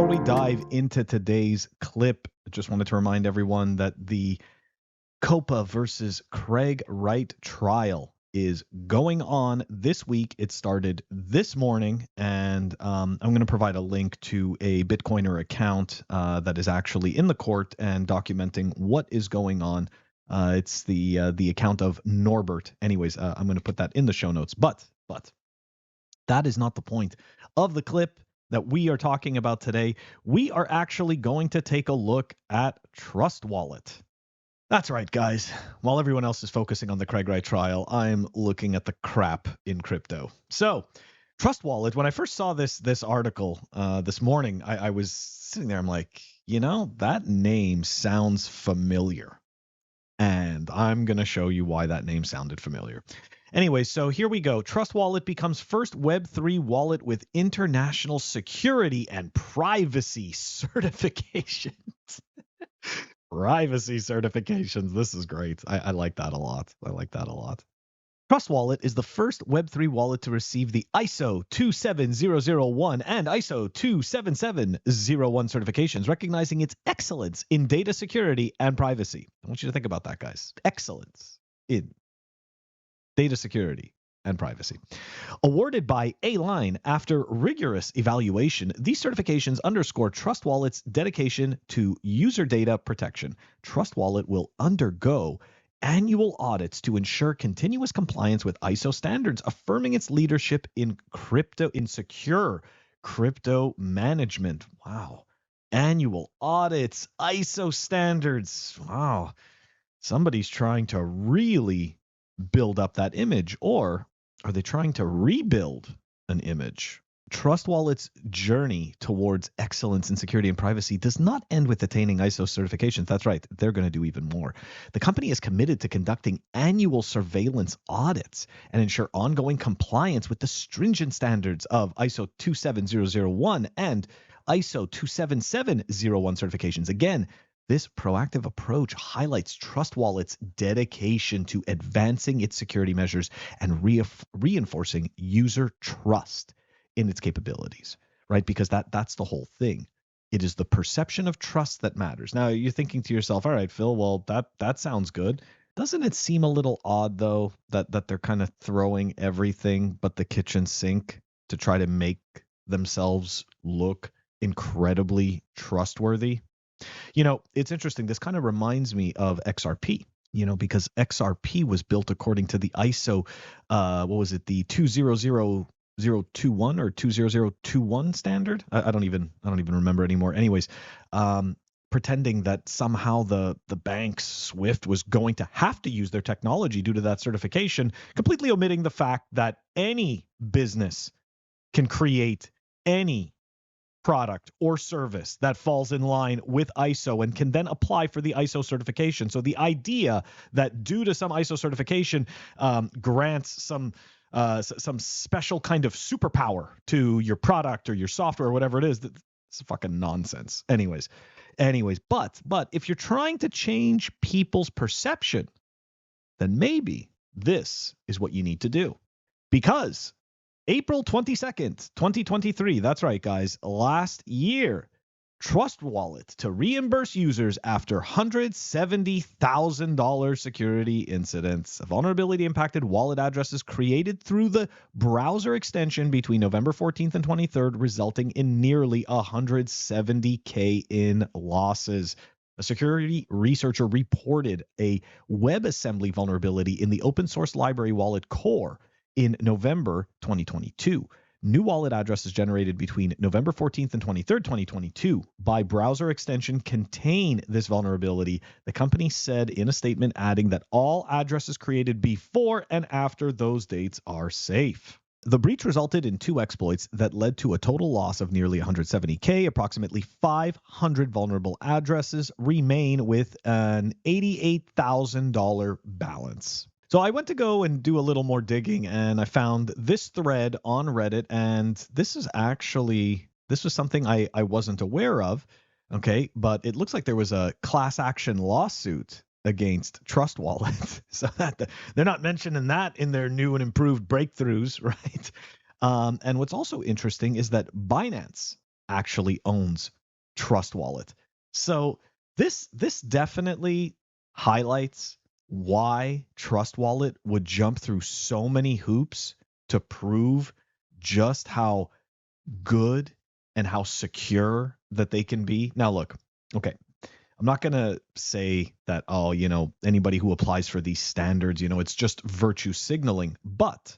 Before we dive into today's clip, I just wanted to remind everyone that the Copa versus Craig Wright trial is going on this week. It started this morning, and I'm going to provide a link to a Bitcoiner account that is actually in the court and documenting what is going on. It's the account of Norbert. Anyways, I'm going to put that in the show notes. But that is not the point of the clip that we are talking about today. We are actually going to take a look at TrustWallet. That's right, guys. While everyone else is focusing on the Craig Wright trial, I'm looking at the crap in crypto. So, TrustWallet, when I first saw this article this morning, I was sitting there, I'm like, that name sounds familiar. And I'm going to show you why that name sounded familiar. Anyway, so here we go. TrustWallet becomes first Web3 wallet with international security and privacy certifications. Privacy certifications. This is great. I like that a lot. TrustWallet is the first Web3 wallet to receive the ISO 27001 and ISO 27701 certifications, recognizing its excellence in data security and privacy. I want you to think about that, guys. Excellence in data security and privacy. Awarded by A-Line after rigorous evaluation, these certifications underscore TrustWallet's dedication to user data protection. TrustWallet will undergo annual audits to ensure continuous compliance with ISO standards, affirming its leadership in secure crypto management. Wow. Annual audits, ISO standards. Wow. Somebody's trying to really build up that image, or are they trying to rebuild an image? TrustWallet's journey towards excellence in security and privacy does not end with attaining ISO certifications. That's right, they're going to do even more. The company is committed to conducting annual surveillance audits and ensure ongoing compliance with the stringent standards of ISO 27001 and ISO 27701 certifications. Again, this proactive approach highlights TrustWallet's dedication to advancing its security measures and reinforcing user trust in its capabilities, right? Because that's the whole thing. It is the perception of trust that matters. Now, you're thinking to yourself, all right, Phil, well, that sounds good. Doesn't it seem a little odd, though, that they're kind of throwing everything but the kitchen sink to try to make themselves look incredibly trustworthy? It's interesting. This kind of reminds me of XRP, because XRP was built according to the ISO, the 20021 or 20021 standard? I don't even remember anymore. Anyways, pretending that somehow the banks, SWIFT, was going to have to use their technology due to that certification, completely omitting the fact that any business can create any product or service that falls in line with ISO and can then apply for the ISO certification. So the idea that due to some ISO certification grants some special kind of superpower to your product or your software or whatever it is, it's fucking nonsense. Anyways, but if you're trying to change people's perception, then maybe this is what you need to do. Because April 22nd, 2023, that's right, guys, last year, TrustWallet to reimburse users after $170,000 security incidents. A vulnerability impacted wallet addresses created through the browser extension between November 14th and 23rd, resulting in nearly $170K in losses. A security researcher reported a WebAssembly vulnerability in the open source library wallet core in November 2022. New wallet addresses generated between November 14th and 23rd, 2022 by browser extension contain this vulnerability, the company said in a statement, adding that all addresses created before and after those dates are safe. The breach resulted in 2 exploits that led to a total loss of nearly 170K. Approximately 500 vulnerable addresses remain with an $88,000 balance. So I went to go and do a little more digging, and I found this thread on Reddit, and this was something I wasn't aware of, okay? But it looks like there was a class action lawsuit against TrustWallet. So that they're not mentioning that in their new and improved breakthroughs, right? And what's also interesting is that Binance actually owns TrustWallet. So this definitely highlights why TrustWallet would jump through so many hoops to prove just how good and how secure that they can be. Now, look, okay, I'm not going to say that, oh, anybody who applies for these standards, it's just virtue signaling, but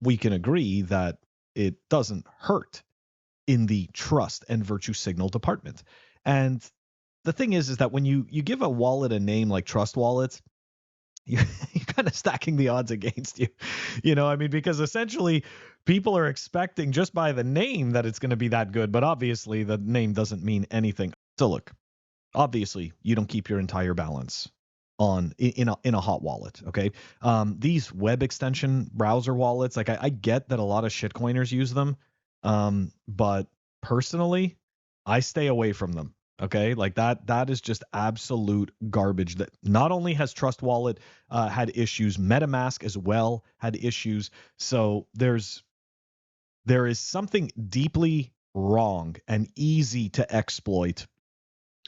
we can agree that it doesn't hurt in the trust and virtue signal department. And the thing is that when you give a wallet a name like TrustWallet, you're kind of stacking the odds against you. Because essentially people are expecting just by the name that it's going to be that good, but obviously the name doesn't mean anything. So look, obviously you don't keep your entire balance in a hot wallet. Okay. These web extension browser wallets, like I get that a lot of shitcoiners use them. But personally, I stay away from them. Okay. Like that is just absolute garbage. That not only has TrustWallet had issues, MetaMask as well had issues. So there is something deeply wrong and easy to exploit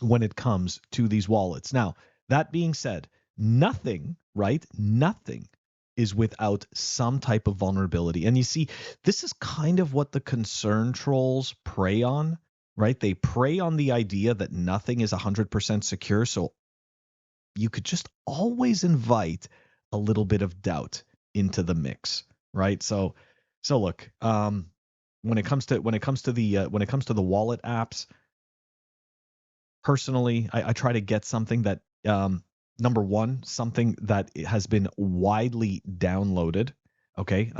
when it comes to these wallets. Now, that being said, nothing is without some type of vulnerability. And you see, this is kind of what the concern trolls prey on, right? They prey on the idea that nothing is 100% secure. So you could just always invite a little bit of doubt into the mix, right? So look, when it comes to the wallet apps, personally, I try to get something that number one, something that has been widely downloaded, okay?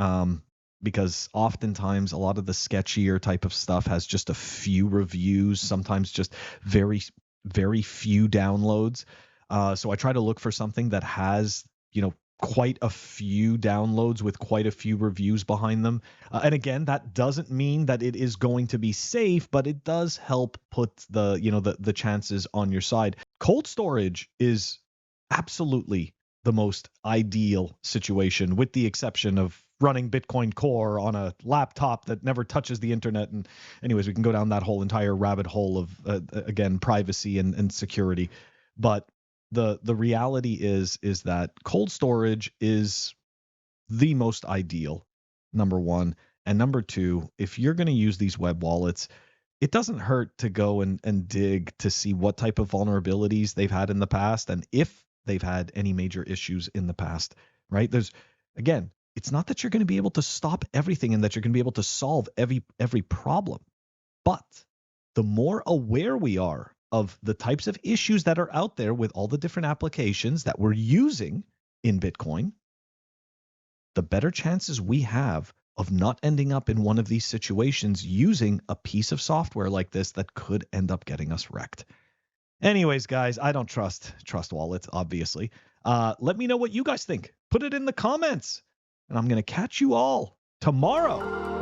Because oftentimes a lot of the sketchier type of stuff has just a few reviews, sometimes just very, very few downloads. So I try to look for something that has, quite a few downloads with quite a few reviews behind them. And again, that doesn't mean that it is going to be safe, but it does help put the chances on your side. Cold storage is absolutely the most ideal situation, with the exception of running Bitcoin Core on a laptop that never touches the internet. And anyways, we can go down that whole entire rabbit hole of, again, privacy and security. But the reality is that cold storage is the most ideal, number one. And number two, if you're going to use these web wallets, it doesn't hurt to go and dig to see what type of vulnerabilities they've had in the past and if they've had any major issues in the past, right? Again, it's not that you're going to be able to stop everything and that you're going to be able to solve every problem, but the more aware we are of the types of issues that are out there with all the different applications that we're using in Bitcoin, the better chances we have of not ending up in one of these situations using a piece of software like this that could end up getting us wrecked. Anyways, guys, I don't trust TrustWallet, obviously. Let me know what you guys think. Put it in the comments, and I'm going to catch you all tomorrow.